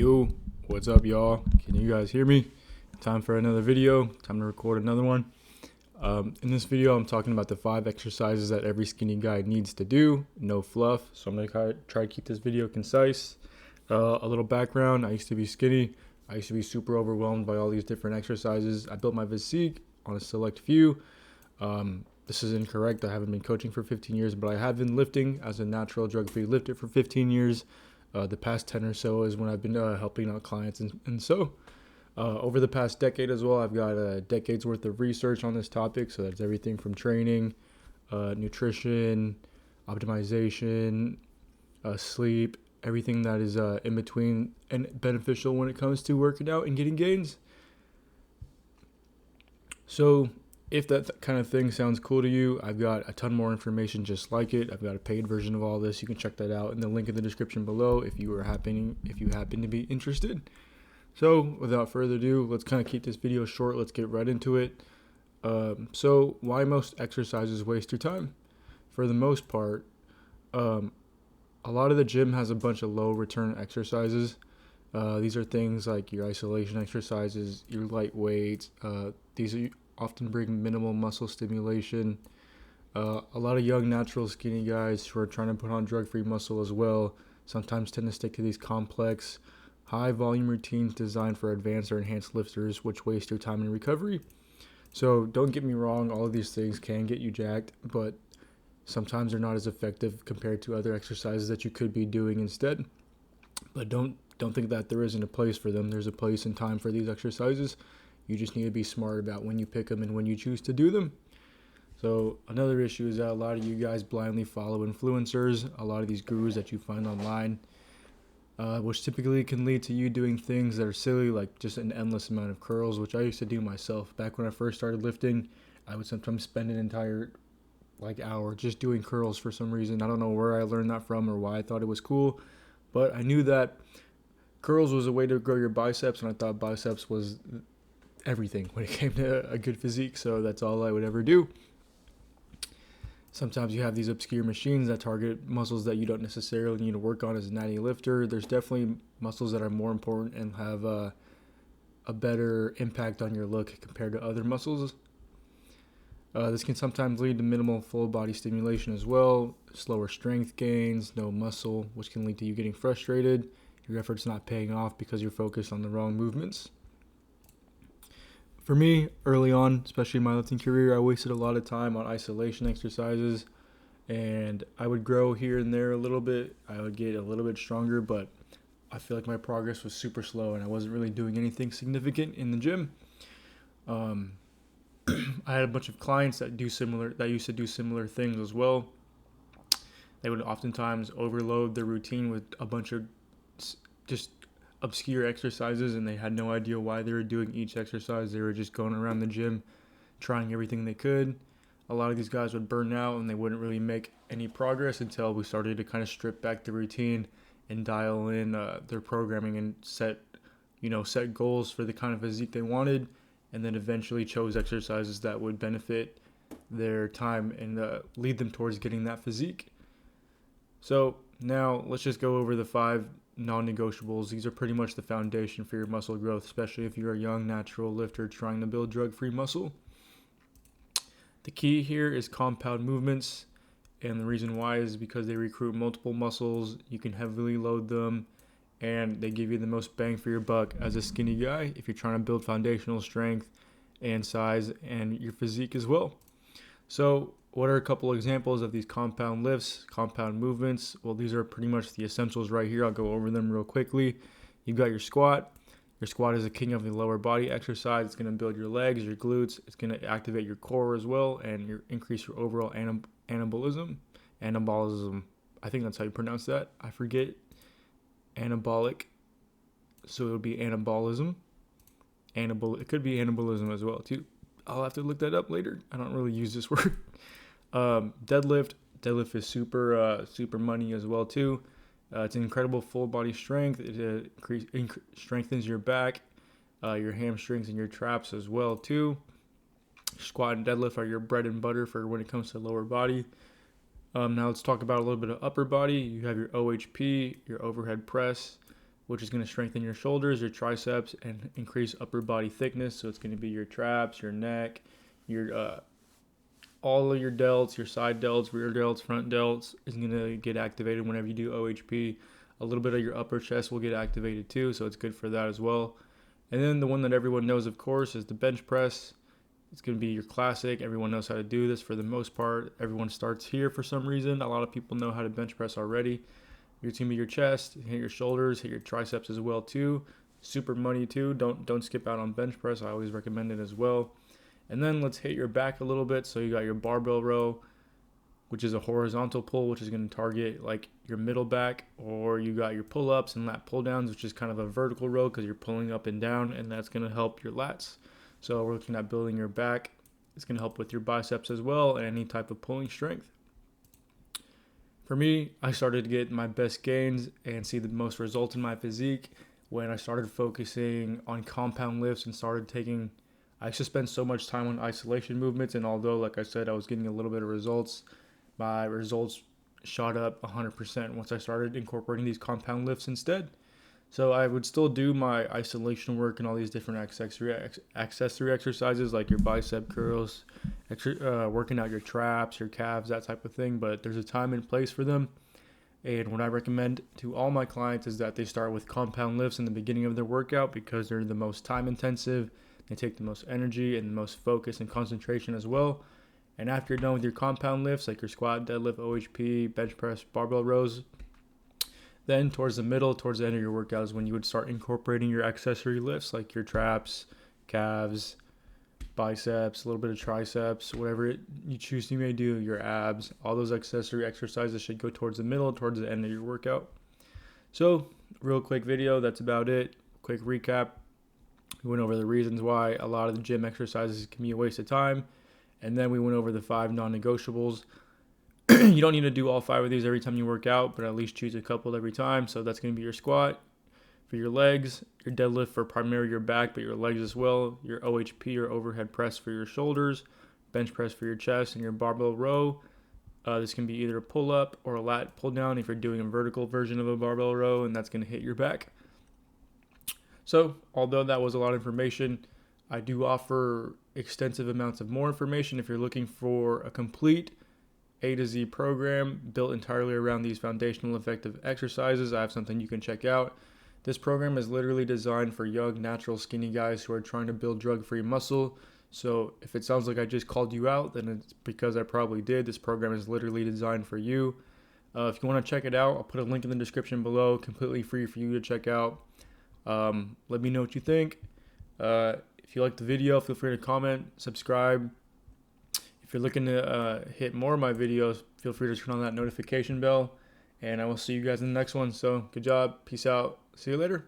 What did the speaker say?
Yo, what's up, y'all? Can you guys hear me? Time for another video. Time to record another one. In this video, I'm talking about the 5 exercises that every skinny guy needs to do. No fluff. So I'm going to try to keep this video concise. A little background. I used to be skinny. I used to be super overwhelmed by all these different exercises. I built my physique on a select few. This is incorrect. I haven't been coaching for 15 years, but I have been lifting as a natural drug-free lifter for 15 years. The past 10 or so is when I've been helping out clients. And so over the past decade as well, I've got a decade's worth of research on this topic. So that's everything from training, nutrition, optimization, sleep, everything that is in between and beneficial when it comes to working out and getting gains. So if that kind of thing sounds cool to you, I've got a ton more information just like it. I've got a paid version of all this. You can check that out in the link in the description below if you happen to be interested. So without further ado, let's kind of keep this video short. Let's get right into it. So why most exercises waste your time? For the most part, a lot of the gym has a bunch of low return exercises. These are things like your isolation exercises, your light weights. These often bring minimal muscle stimulation. A lot of young, natural, skinny guys who are trying to put on drug-free muscle as well sometimes tend to stick to these complex, high-volume routines designed for advanced or enhanced lifters, which waste your time in recovery. So don't get me wrong, all of these things can get you jacked, but sometimes they're not as effective compared to other exercises that you could be doing instead. But don't think that there isn't a place for them. There's a place and time for these exercises. You just need to be smart about when you pick them and when you choose to do them. So another issue is that a lot of you guys blindly follow influencers, a lot of these gurus that you find online, which typically can lead to you doing things that are silly, like just an endless amount of curls, which I used to do myself. Back when I first started lifting, I would sometimes spend an entire hour just doing curls for some reason. I don't know where I learned that from or why I thought it was cool, but I knew that curls was a way to grow your biceps, and I thought biceps was everything when it came to a good physique, so that's all I would ever do. Sometimes you have these obscure machines that target muscles that you don't necessarily need to work on as a natty lifter. There's definitely muscles that are more important and have a better impact on your look compared to other muscles. This can sometimes lead to minimal full body stimulation as well, slower strength gains, no muscle, which can lead to you getting frustrated, your efforts not paying off because you're focused on the wrong movements. For me, early on, especially in my lifting career, I wasted a lot of time on isolation exercises, and I would grow here and there a little bit. I would get a little bit stronger, but I feel like my progress was super slow, and I wasn't really doing anything significant in the gym. I had a bunch of clients that used to do similar things as well. They would oftentimes overload their routine with a bunch of just obscure exercises, and they had no idea why they were doing each exercise. They were just going around the gym trying everything they could. A lot of these guys would burn out and they wouldn't really make any progress until we started to kind of strip back the routine and dial in their programming and set goals for the kind of physique they wanted, and then eventually chose exercises that would benefit their time and lead them towards getting that physique. So now let's just go over the 5 non-negotiables. These are pretty much the foundation for your muscle growth, especially if you're a young natural lifter trying to build drug-free muscle. The key here is compound movements, and the reason why is because they recruit multiple muscles. You can heavily load them, and they give you the most bang for your buck as a skinny guy if you're trying to build foundational strength and size and your physique as well. So what are a couple examples of these compound lifts, compound movements? Well, these are pretty much the essentials right here. I'll go over them real quickly. You've got your squat. Your squat is a king of the lower body exercise. It's going to build your legs, your glutes. It's going to activate your core as well and increase your overall anabolism. I think that's how you pronounce that. I forget. Anabolic. So it would be anabolism. It could be anabolism as well too. I'll have to look that up later. I don't really use this word. Deadlift is super money as well too. It's incredible full body strength. It strengthens your back, your hamstrings, and your traps as well too. Squat and deadlift are your bread and butter for when it comes to lower body. Now let's talk about a little bit of upper body. You have your OHP, your overhead press, which is going to strengthen your shoulders, your triceps, and increase upper body thickness. So it's going to be your traps, your neck, your all of your delts, your side delts, rear delts, front delts is going to get activated whenever you do OHP. A little bit of your upper chest will get activated too, so it's good for that as well. And then the one that everyone knows, of course, is the bench press. It's going to be your classic. Everyone knows how to do this for the most part. Everyone starts here for some reason. A lot of people know how to bench press already. It's going to be your chest, hit your shoulders, hit your triceps as well too. Super money too. Don't skip out on bench press. I always recommend it as well. And then let's hit your back a little bit. So you got your barbell row, which is a horizontal pull, which is going to target like your middle back, or you got your pull-ups and lat pull-downs, which is kind of a vertical row because you're pulling up and down, and that's going to help your lats. So we're looking at building your back. It's going to help with your biceps as well and any type of pulling strength. For me, I started to get my best gains and see the most results in my physique when I started focusing on compound lifts and started taking, I used to spend so much time on isolation movements, and although, like I said, I was getting a little bit of results, my results shot up 100% once I started incorporating these compound lifts instead. So I would still do my isolation work and all these different accessory exercises like your bicep curls, working out your traps, your calves, that type of thing. But there's a time and place for them. And what I recommend to all my clients is that they start with compound lifts in the beginning of their workout because they're the most time intensive. They take the most energy and the most focus and concentration as well. And after you're done with your compound lifts, like your squat, deadlift, OHP, bench press, barbell rows, then towards the middle, towards the end of your workout is when you would start incorporating your accessory lifts like your traps, calves, biceps, a little bit of triceps, whatever you choose you may do, your abs. All those accessory exercises should go towards the middle, towards the end of your workout. So, real quick video, that's about it. Quick recap. We went over the reasons why a lot of the gym exercises can be a waste of time. And then we went over the 5 non-negotiables. You don't need to do all 5 of these every time you work out, but at least choose a couple every time. So that's going to be your squat for your legs, your deadlift for primarily your back, but your legs as well, your OHP or overhead press for your shoulders, bench press for your chest, and your barbell row. This can be either a pull-up or a lat pull-down if you're doing a vertical version of a barbell row, and that's going to hit your back. So although that was a lot of information, I do offer extensive amounts of more information if you're looking for a complete A to Z program built entirely around these foundational effective exercises. I have something you can check out. This program is literally designed for young, natural, skinny guys who are trying to build drug-free muscle. So if it sounds like I just called you out, then it's because I probably did. This program is literally designed for you. If you want to check it out, I'll put a link in the description below, completely free for you to check out. Let me know what you think. If you liked the video, feel free to comment, subscribe. If you're looking to hit more of my videos, feel free to turn on that notification bell. And I will see you guys in the next one. So good job. Peace out. See you later.